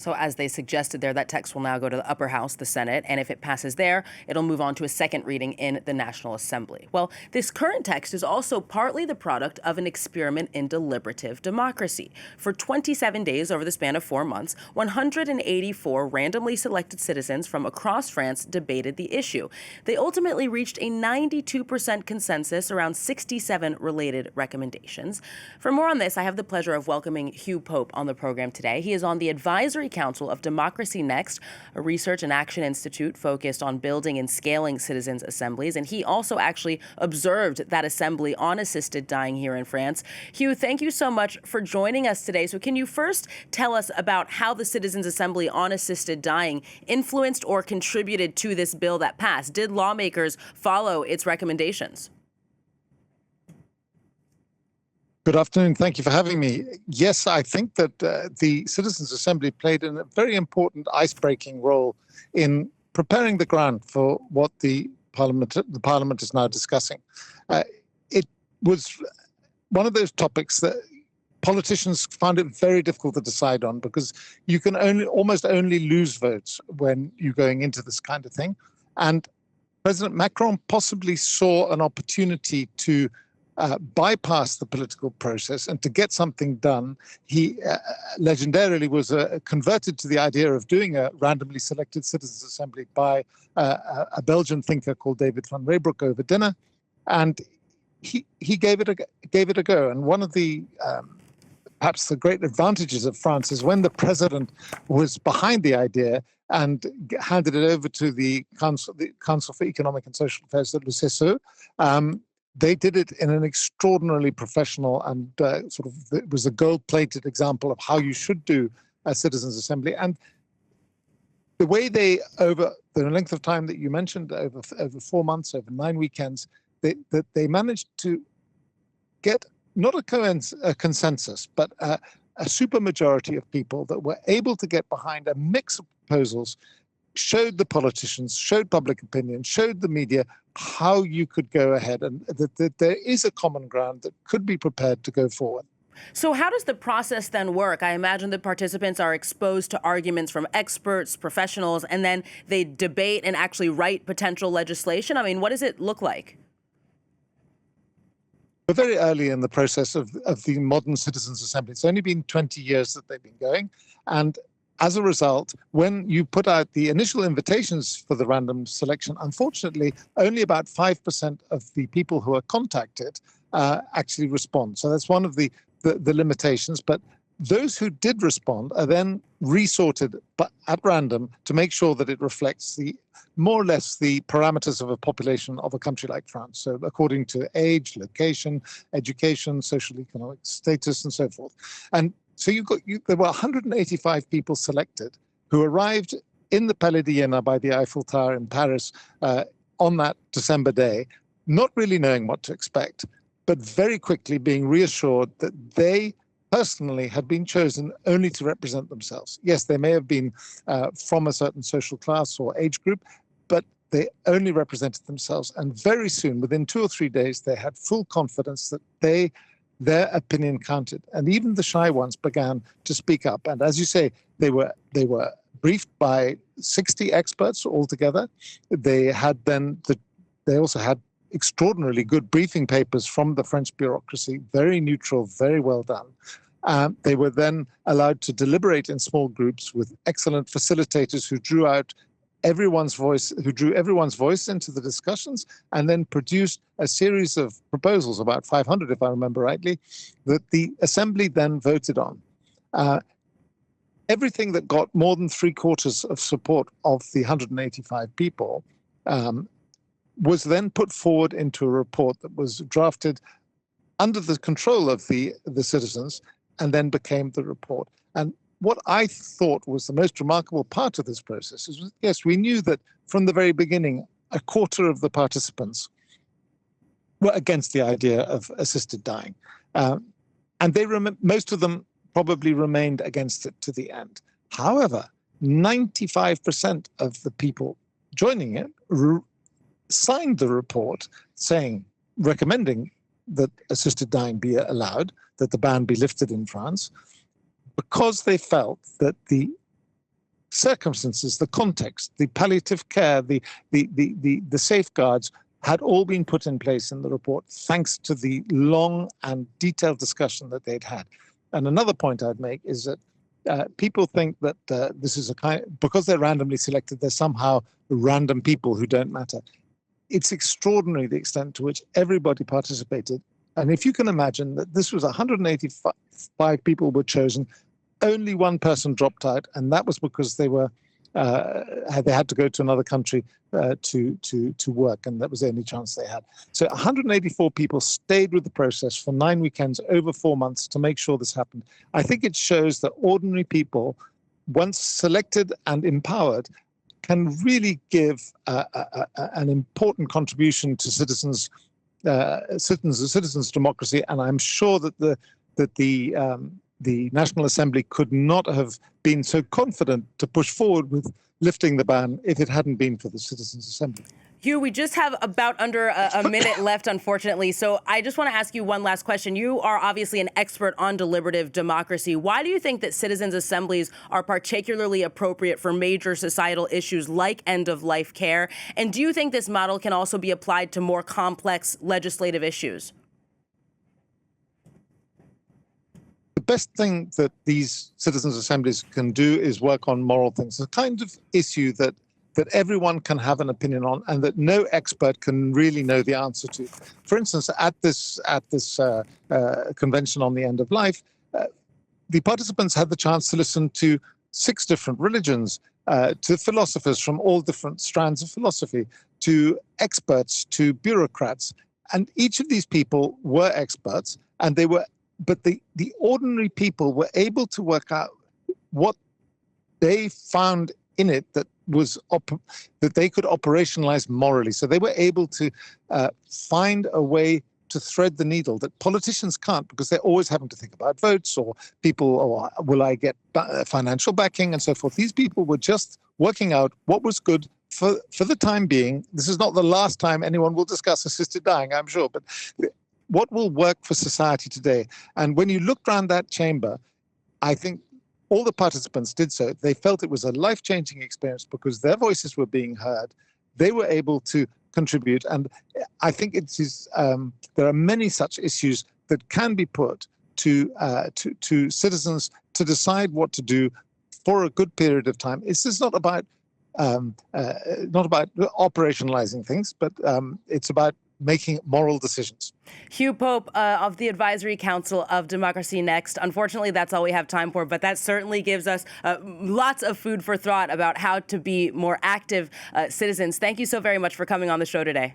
So as they suggested there, that text will now go to the upper house, the Senate, and if it passes there, it'll move on to a second reading in the National Assembly. Well, this current text is also partly the product of an experiment in deliberative democracy. For 27 days over the span of 4 months, 184 randomly selected citizens from across France debated the issue. They ultimately reached a 92% consensus around 67 related recommendations. For more on this, I have the pleasure of welcoming Hugh on the program today. He is on the advisory council of Democracy Next, a research and action institute focused on building and scaling citizens' assemblies. And he also actually observed that assembly on assisted dying here in France. Hugh, thank you so much for joining us today. So can you first tell us about how the Citizens' Assembly on assisted dying influenced or contributed to this bill that passed? Did lawmakers follow its recommendations? Good afternoon. Thank you for having me. Yes, I think that the Citizens' Assembly played a very important ice-breaking role in preparing the ground for what the Parliament is now discussing. It was one of those topics that politicians found it very difficult to decide on, because you can almost only lose votes when you're going into this kind of thing. And President Macron possibly saw an opportunity to bypass the political process and to get something done. He legendarily was converted to the idea of doing a randomly selected citizens' assembly by a Belgian thinker called David van Reybrouck over dinner, and he gave it a go. And one of the perhaps the great advantages of France is when the president was behind the idea and handed it over to the Council for Economic and Social Affairs, the CSE. They did it in an extraordinarily professional and it was a gold-plated example of how you should do a citizens' assembly. And the way over the length of time that you mentioned, over 4 months, over 9 weekends, they managed to get not a consensus, but a supermajority of people that were able to get behind a mix of proposals, showed the politicians, showed public opinion, showed the media how you could go ahead, and that there is a common ground that could be prepared to go forward. So how does the process then work? I imagine the participants are exposed to arguments from experts, professionals, and then they debate and actually write potential legislation. I mean, what does it look like? We're very early in the process of the modern Citizens' Assembly. It's only been 20 years that they've been going. And as a result, when you put out the initial invitations for the random selection, unfortunately, only about 5% of the people who are contacted actually respond. So that's one of the limitations. But those who did respond are then resorted at random to make sure that it reflects more or less the parameters of a population of a country like France. So according to age, location, education, social economic status, and so forth. And so there were 185 people selected who arrived in the Palais de Iéna by the Eiffel Tower in Paris on that December day, not really knowing what to expect, but very quickly being reassured that they personally had been chosen only to represent themselves. Yes, they may have been from a certain social class or age group, but they only represented themselves. And very soon, within 2 or 3 days, they had full confidence that their opinion counted. And even the shy ones began to speak up. And as you say, they were briefed by 60 experts altogether. They also had extraordinarily good briefing papers from the French bureaucracy, very neutral, very well done. They were then allowed to deliberate in small groups with excellent facilitators who drew everyone's voice into the discussions, and then produced a series of proposals, about 500 if I remember rightly, that the assembly then voted on. Everything that got more than 3/4 of support of the 185 people was then put forward into a report that was drafted under the control of the citizens, and then became the report. And what I thought was the most remarkable part of this process is, yes, we knew that from the very beginning, 1/4 of the participants were against the idea of assisted dying. And most of them probably remained against it to the end. However, 95% of the people joining it signed the report recommending that assisted dying be allowed, that the ban be lifted in France, because they felt that the circumstances, the context, the palliative care, the safeguards had all been put in place in the report thanks to the long and detailed discussion that they'd had. And another point I'd make is that people think that this is because they're randomly selected, they're somehow random people who don't matter. It's extraordinary the extent to which everybody participated. And if you can imagine that this was 185 people were chosen, only one person dropped out, and that was because they had to go to another country to work, and that was the only chance they had. So 184 people stayed with the process for 9 weekends over 4 months to make sure this happened. I think it shows that ordinary people, once selected and empowered, can really give an important contribution to citizens' democracy. And I'm sure that the National Assembly could not have been so confident to push forward with lifting the ban if it hadn't been for the Citizens' Assembly. Hugh, we just have about under a minute left, unfortunately. So I just want to ask you one last question. You are obviously an expert on deliberative democracy. Why do you think that citizens' assemblies are particularly appropriate for major societal issues like end-of-life care? And do you think this model can also be applied to more complex legislative issues? The best thing that these citizens' assemblies can do is work on moral things, the kind of issue that everyone can have an opinion on and that no expert can really know the answer to. For instance, at this convention on the end of life, the participants had the chance to listen to 6 different religions, to philosophers from all different strands of philosophy, to experts, to bureaucrats. And each of these people were experts, and but the ordinary people were able to work out what they found in it that they could operationalize morally. So they were able to find a way to thread the needle that politicians can't, because they're always having to think about votes or people, or will I get financial backing and so forth. These people were just working out what was good for the time being. This is not the last time anyone will discuss assisted dying, I'm sure, but what will work for society today. And when you looked around that chamber, I think all the participants did so. They felt it was a life-changing experience because their voices were being heard. They were able to contribute. And I think there are many such issues that can be put to citizens to decide what to do for a good period of time. This is not about operationalizing things, but it's about making moral decisions. Hugh Pope of the Advisory Council of Democracy Next. Unfortunately, that's all we have time for, but that certainly gives us lots of food for thought about how to be more active citizens. Thank you so very much for coming on the show today.